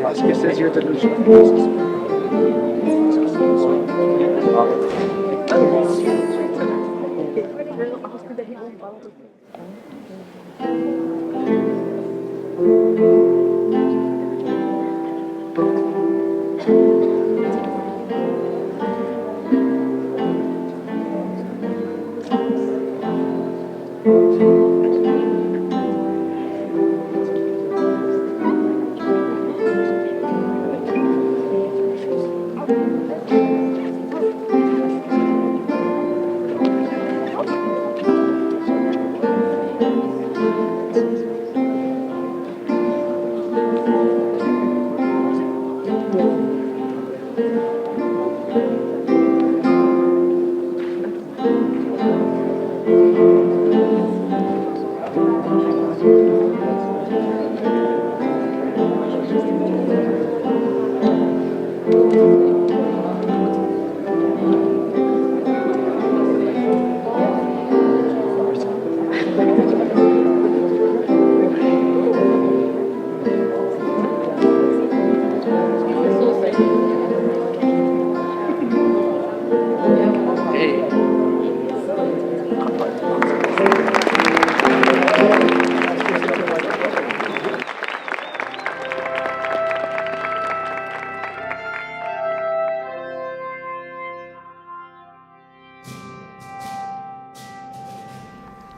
Parce que ces yeux de nous.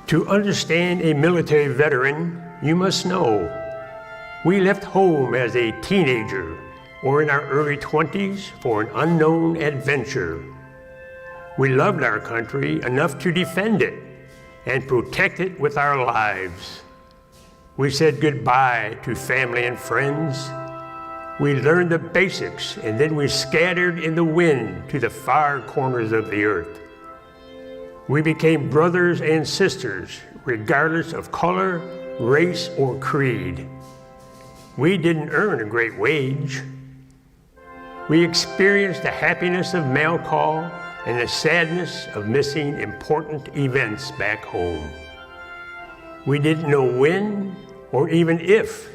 To understand a military veteran, you must know we left home as a teenager or in our early 20s for an unknown adventure. We loved our country enough to defend it and protect it with our lives. We said goodbye to family and friends. We learned the basics and then we scattered in the wind to the far corners of the earth. We became brothers and sisters, regardless of color, race, or creed. We didn't earn a great wage. We experienced the happiness of mail call and the sadness of missing important events back home. We didn't know when or even if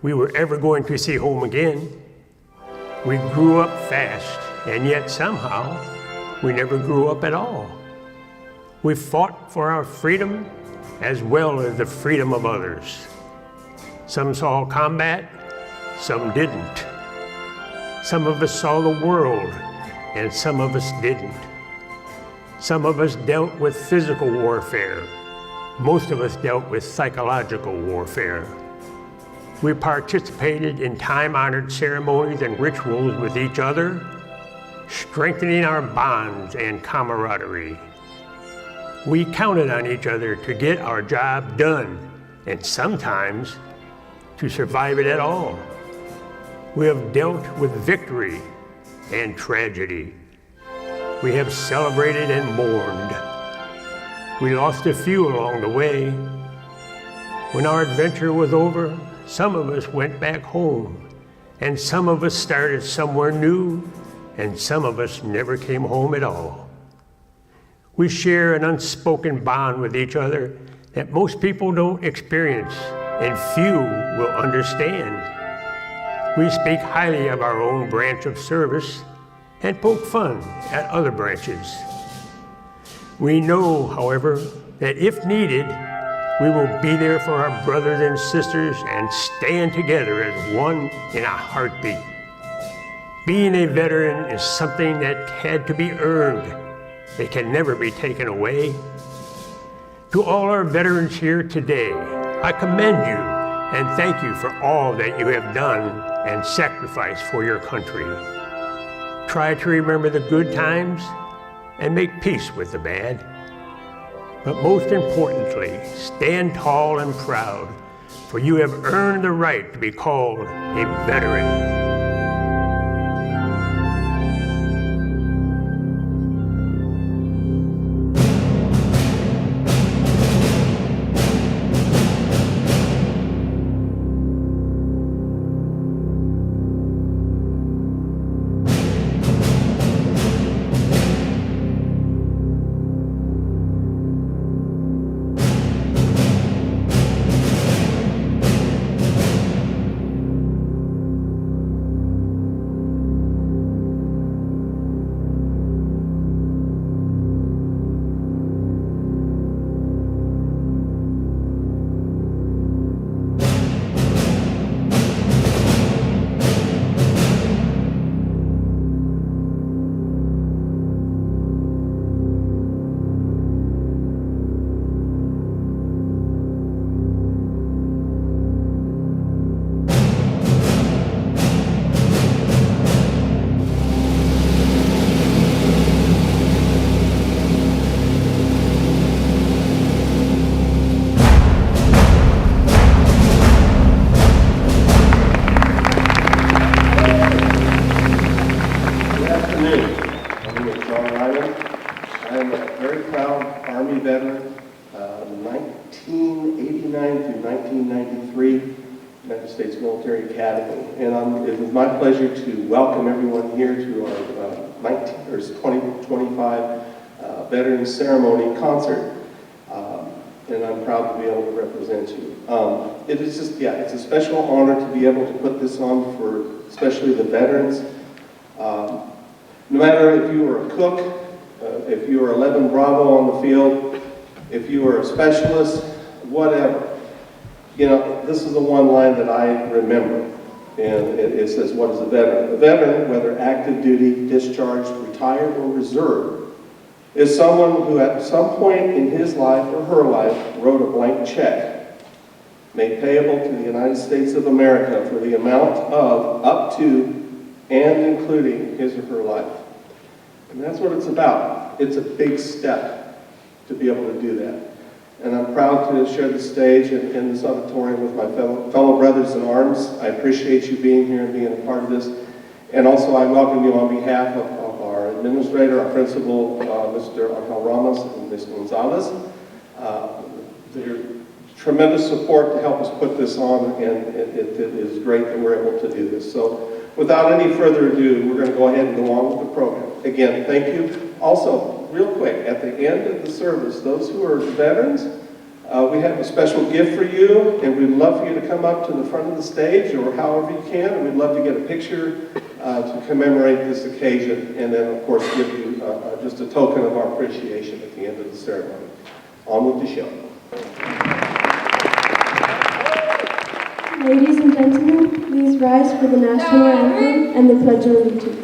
we were ever going to see home again. We grew up fast, and yet somehow we never grew up at all. We fought for our freedom as well as the freedom of others. Some saw combat, some didn't. Some of us saw the world, and some of us didn't. Some of us dealt with physical warfare. Most of us dealt with psychological warfare. We participated in time-honored ceremonies and rituals with each other, strengthening our bonds and camaraderie. We counted on each other to get our job done, and sometimes to survive it at all. We have dealt with victory and tragedy. We have celebrated and mourned. We lost a few along the way. When our adventure was over, some of us went back home, and some of us started somewhere new, and some of us never came home at all. We share an unspoken bond with each other that most people don't experience and few will understand. We speak highly of our own branch of service and poke fun at other branches. We know, however, that if needed, we will be there for our brothers and sisters and stand together as one in a heartbeat. Being a veteran is something that had to be earned. It can never be taken away. To all our veterans here today, I commend you and thank you for all that you have done and sacrificed for your country. Try to remember the good times and make peace with the bad. But most importantly, stand tall and proud, for you have earned the right to be called a veteran. Carolina. I'm a very proud Army veteran, 1989 through 1993, United States Military Academy. And it is my pleasure to welcome everyone here to our 2025 Veterans Ceremony concert. And I'm proud to be able to represent you. It is just, it's a special honor to be able to put this on for especially the veterans. No matter if you were a cook, if you were 11 Bravo on the field, if you were a specialist, whatever. You know, this is the one line that I remember, and it says, what is a veteran? A veteran, whether active duty, discharged, retired, or reserved, is someone who at some point in his life or her life wrote a blank check made payable to the United States of America for the amount of up to and including his or her life. And that's what it's about. It's a big step to be able to do that. And I'm proud to share the stage in this auditorium with my fellow brothers in arms. I appreciate you being here and being a part of this. And also I welcome you on behalf of our administrator, our principal, Mr. Angel Ramos and Ms. Gonzalez. Their tremendous support to help us put this on, and it is great that we're able to do this. So without any further ado, we're going to go ahead and go on with the program. Again, thank you. Also, real quick, at the end of the service, those who are veterans, we have a special gift for you, and we'd love for you to come up to the front of the stage or however you can, and we'd love to get a picture to commemorate this occasion, and then, of course, give you just a token of our appreciation at the end of the ceremony. On with the show. Ladies and gentlemen, please rise for the national anthem and the Pledge of Allegiance.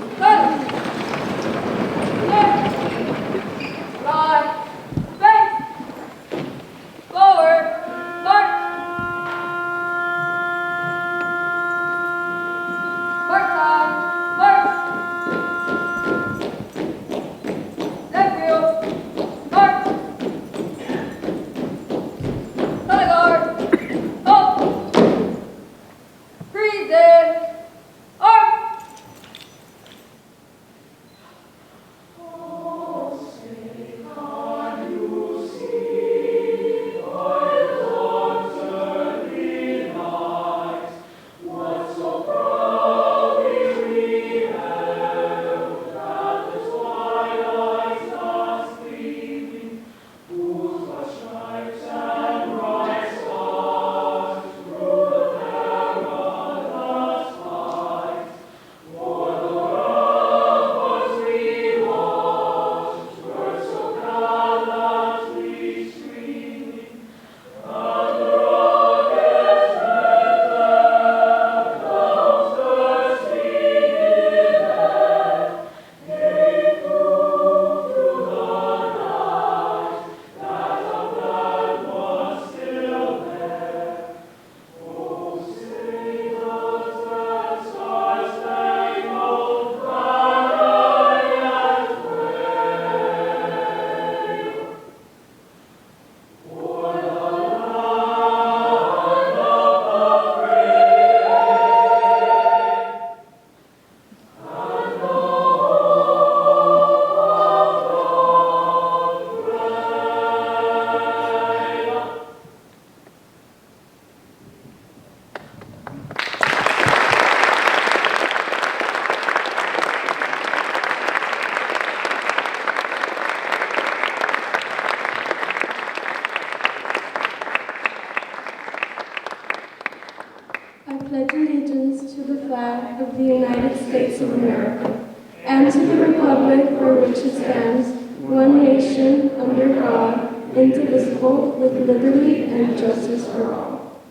pledge allegiance to the flag of the United States of America and to the republic for which it stands, one nation, under God, indivisible, with liberty and justice for all.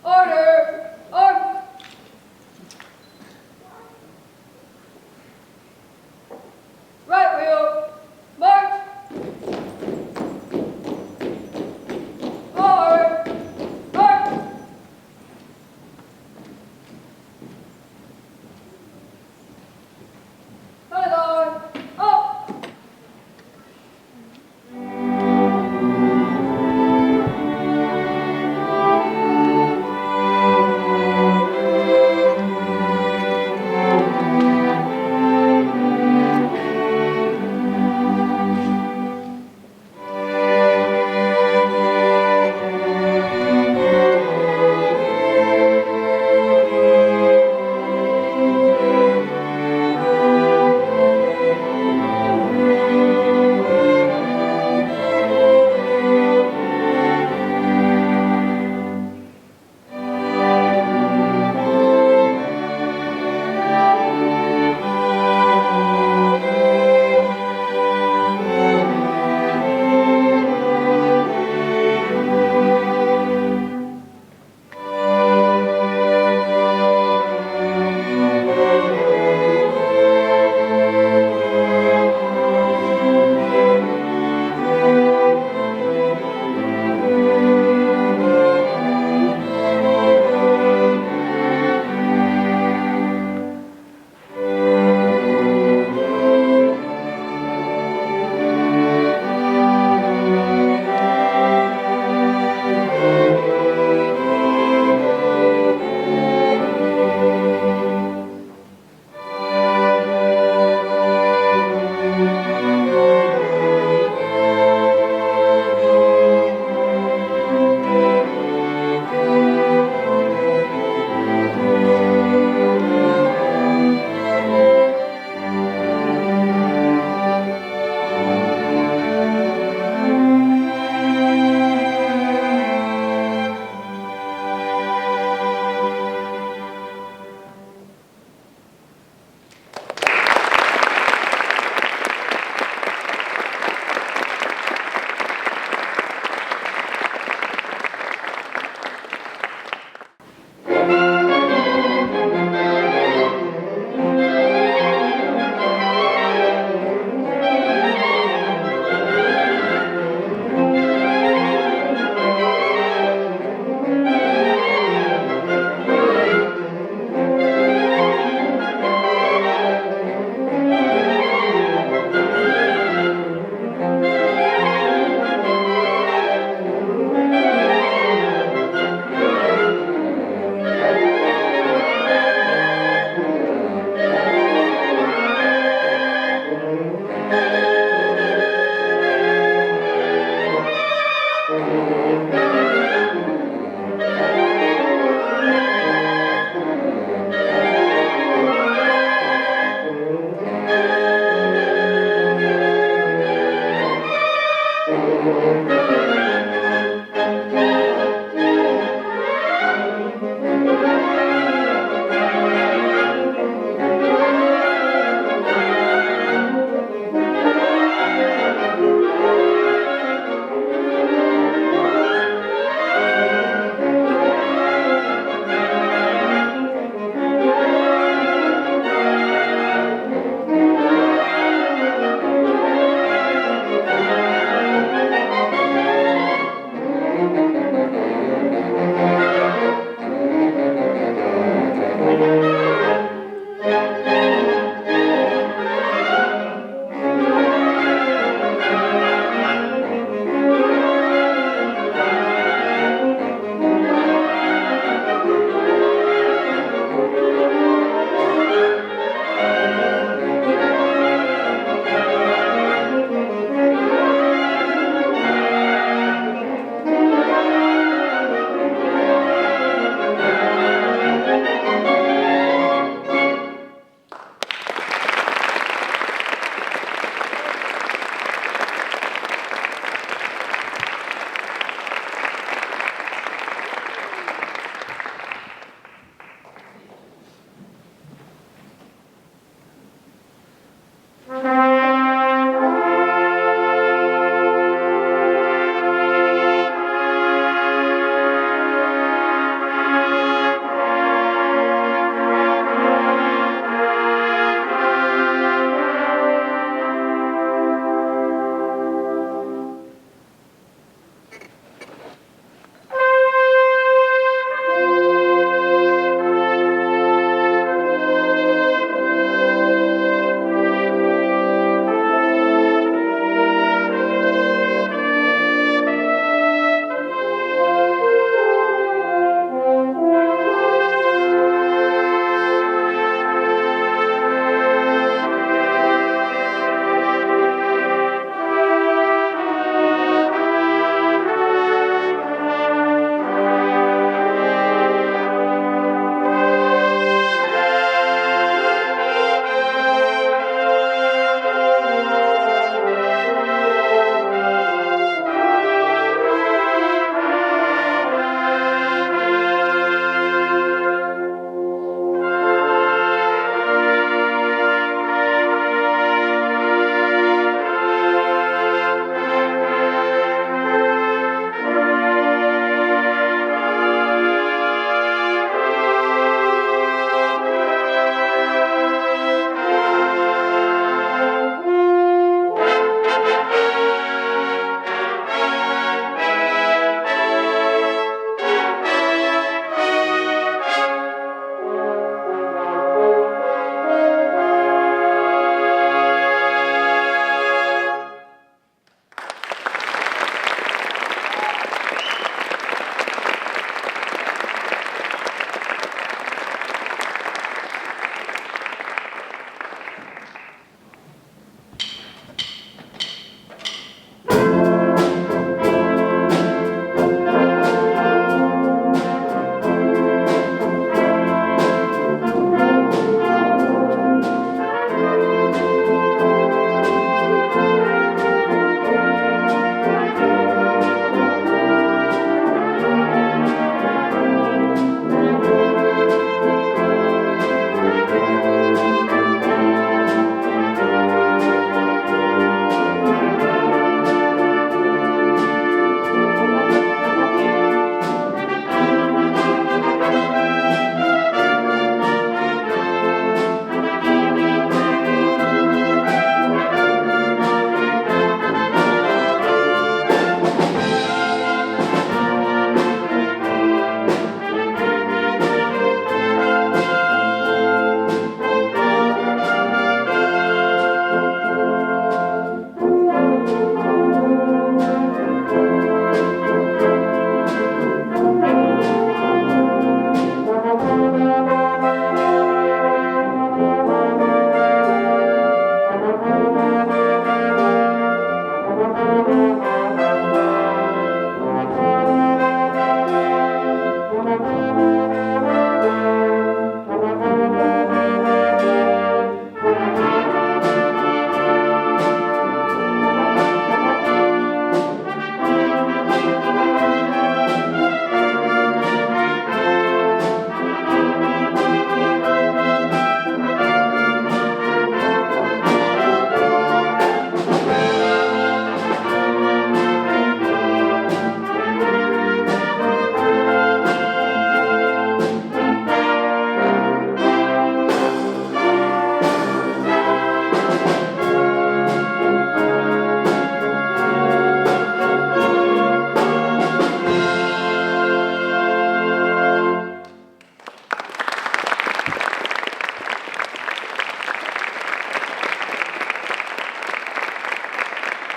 Order! Order! Right wheel, march! Forward, march! Color, up!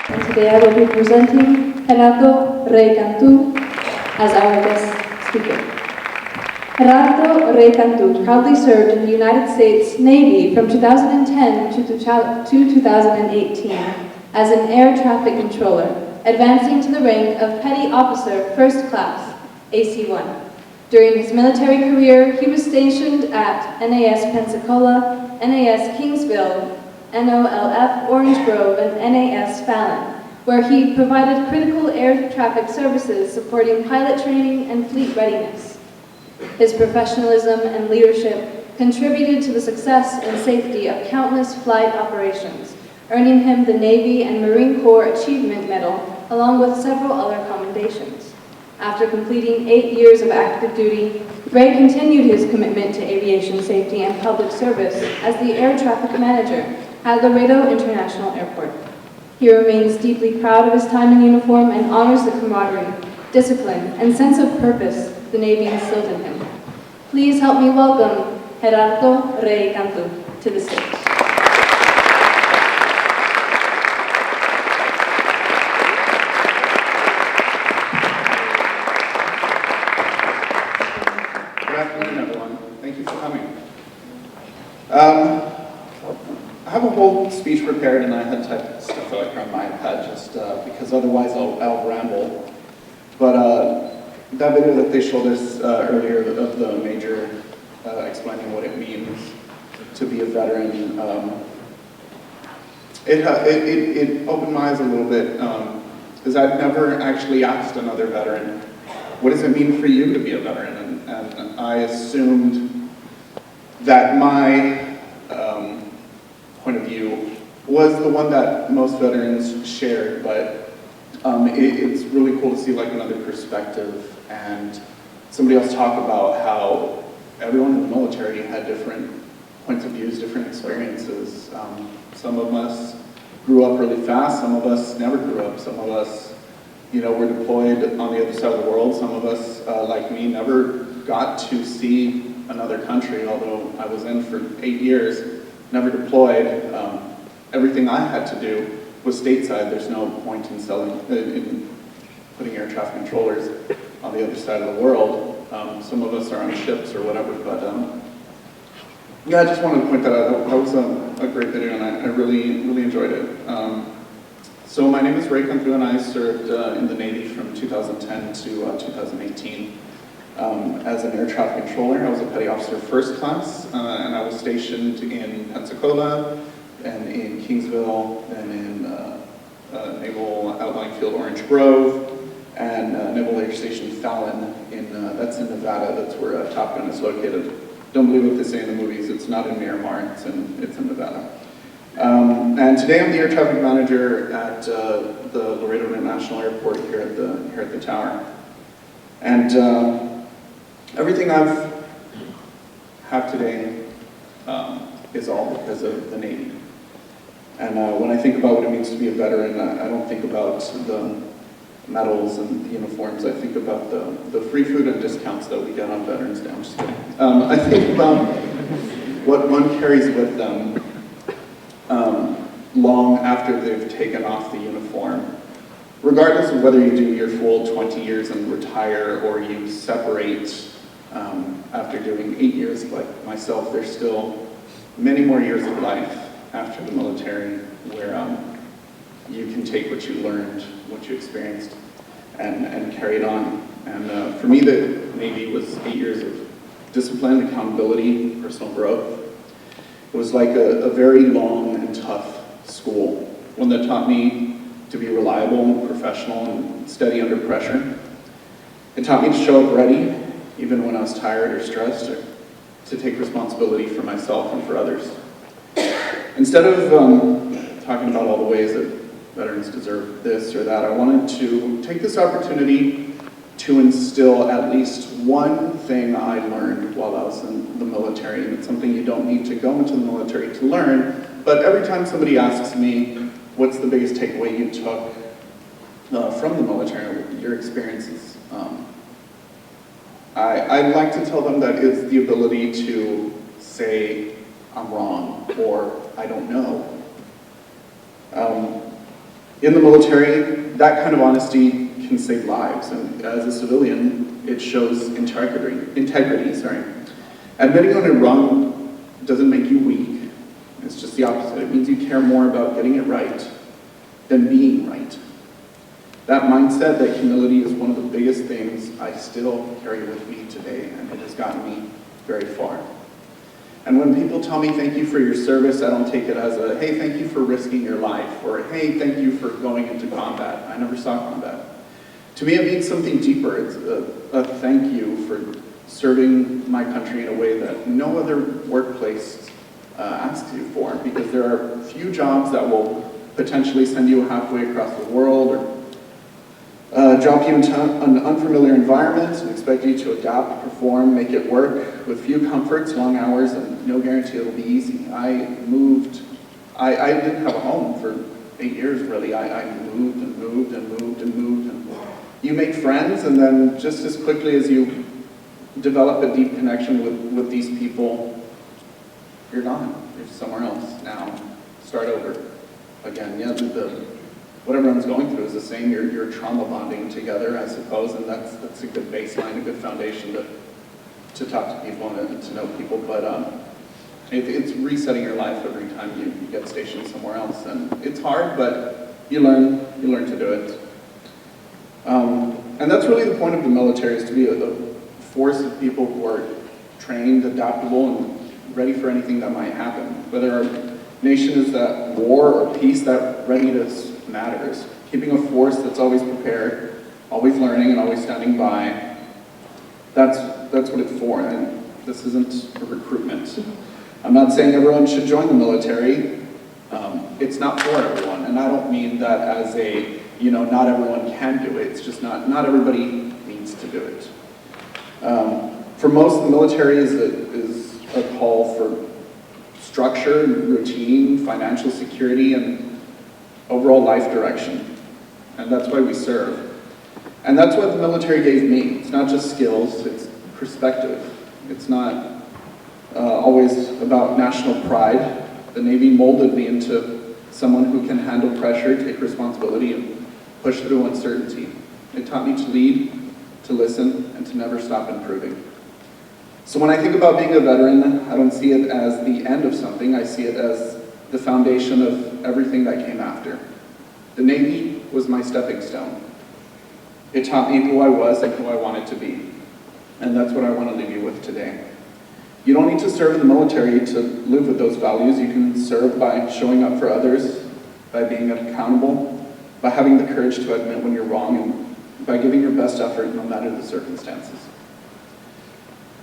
And today I will be presenting Gerardo Rey Cantu as our guest speaker. Gerardo Rey Cantu proudly served in the United States Navy from 2010 to 2018 as an air traffic controller, advancing to the rank of Petty Officer First Class, AC-1. During his military career, he was stationed at NAS Pensacola, NAS Kingsville, NOLF Orange Grove, and NAS Fallon, where he provided critical air traffic services supporting pilot training and fleet readiness. His professionalism and leadership contributed to the success and safety of countless flight operations, earning him the Navy and Marine Corps Achievement Medal, along with several other commendations. After completing 8 years of active duty, Ray continued his commitment to aviation safety and public service as the air traffic manager at Laredo International Airport. He remains deeply proud of his time in uniform and honors the camaraderie, discipline, and sense of purpose the Navy instilled in him. Please help me welcome Gerardo Rey Cantu to the stage. Good afternoon, everyone. Thank you for coming. I have a whole speech prepared, and I had typed stuff out on my iPad just because otherwise I'll ramble. But that video that they showed us earlier of the major explaining what it means to be a veteran, it opened my eyes a little bit, because I've never actually asked another veteran, what does it mean for you to be a veteran? And I assumed that my point of view was the one that most veterans shared, but it's really cool to see like another perspective and somebody else talk about how everyone in the military had different points of views, different experiences. Some of us grew up really fast, some of us never grew up, some of us, were deployed on the other side of the world. Some of us, like me, never got to see another country, although I was in for 8 years, never deployed. Everything I had to do was stateside. There's no point in putting air traffic controllers on the other side of the world. Some of us are on ships or whatever, but yeah, I just wanted to point that out. That was a great video, and I really, really enjoyed it. So my name is Ray Cantu, and I served in the Navy from 2010 to 2018 as an air traffic controller. I was a Petty Officer First Class, and I was stationed in Pensacola, and in Kingsville, and in Naval Outlying Field Orange Grove, and Naval Air Station Fallon, that's in Nevada. That's where Top Gun is located. Don't believe what they say in the movies. It's not in Miramar. It's in Nevada. And today I'm the air traffic manager at the Laredo International Airport here at the tower. And everything I have today is all because of the Navy. And when I think about what it means to be a veteran, I don't think about the medals and the uniforms. I think about the free food and discounts that we get on Veterans Day. I'm just kidding. I think about what one carries with them long after they've taken off the uniform. Regardless of whether you do your full 20 years and retire or you separate after doing 8 years like myself, there's still many more years of life after the military where you can take what you learned, what you experienced, and carry it on. And for me, the Navy was 8 years of discipline, accountability, personal growth. It was like a very long and tough school, one that taught me to be reliable, professional, and steady under pressure. It taught me to show up ready, even when I was tired or stressed, or to take responsibility for myself and for others. Instead of talking about all the ways that veterans deserve this or that, I wanted to take this opportunity to instill at least one thing I learned while I was in the military. And it's something you don't need to go into the military to learn, but every time somebody asks me, what's the biggest takeaway you took from the military, your experiences, I'd like to tell them that it's the ability to say, I'm wrong, or I don't know. In the military, that kind of honesty can save lives, and as a civilian, it shows integrity. Admitting when you're wrong doesn't make you weak. It's just the opposite. It means you care more about getting it right than being right. That mindset, that humility, is one of the biggest things I still carry with me today, and it has gotten me very far. And when people tell me thank you for your service, I don't take it as a, hey, thank you for risking your life, or hey, thank you for going into combat. I never saw combat. To me, it means something deeper. It's a thank you for serving my country in a way that no other workplace asks you for, because there are few jobs that will potentially send you halfway across the world, or drop you into an unfamiliar environment and expect you to adapt, perform, make it work with few comforts, long hours, and no guarantee it'll be easy. I didn't have a home for 8 years, really. I moved and moved and moved and moved. And you make friends, and then just as quickly as you develop a deep connection with these people, you're gone. You're somewhere else now. Start over again. Yeah, what everyone's going through is the same. You're trauma bonding together, I suppose, and that's a good baseline, a good foundation to talk to people and to know people. But it's resetting your life every time you get stationed somewhere else, and it's hard, but you learn to do it. And that's really the point of the military, is to be a force of people who are trained, adaptable, and ready for anything that might happen. Whether our nation is at war or peace, that readiness matters. Keeping a force that's always prepared, always learning, and always standing by, that's what it's for. And this isn't a recruitment. I'm not saying everyone should join the military. It's not for everyone, and I don't mean that as a, not everyone can do it. It's just not everybody needs to do it. For most, the military is a call for structure, routine, financial security, and overall life direction. And that's why we serve. And that's what the military gave me. It's not just skills, it's perspective. It's not always about national pride. The Navy molded me into someone who can handle pressure, take responsibility, and push through uncertainty. It taught me to lead, to listen, and to never stop improving. So when I think about being a veteran, I don't see it as the end of something. I see it as the foundation of everything that came after. The Navy was my stepping stone. It taught me who I was and who I wanted to be. And that's what I want to leave you with today. You don't need to serve in the military to live with those values. You can serve by showing up for others, by being accountable, by having the courage to admit when you're wrong, and by giving your best effort no matter the circumstances.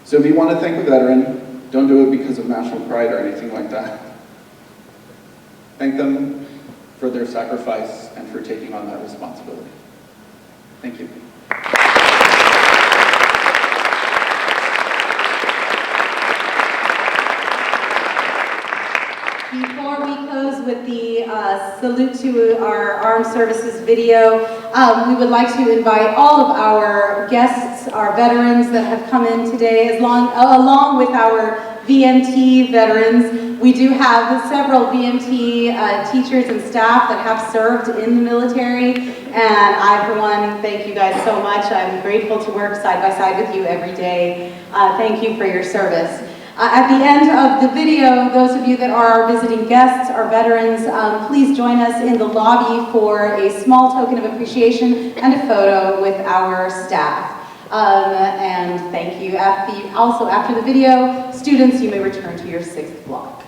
So if you want to thank a veteran, don't do it because of national pride or anything like that. Thank them for their sacrifice and for taking on that responsibility. Thank you. Before we close with the salute to our armed services video, we would like to invite all of our guests, our veterans that have come in today, along with our VMT veterans. We do have several VMT teachers and staff that have served in the military, and I, for one, thank you guys so much. I'm grateful to work side by side with you every day. Thank you for your service. At the end of the video, those of you that are visiting guests, our veterans, please join us in the lobby for a small token of appreciation and a photo with our staff. And thank you. Also, after the video, students, you may return to your 6th block.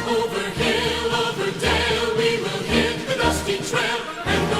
Over hill, over dale, we will hit the dusty trail, and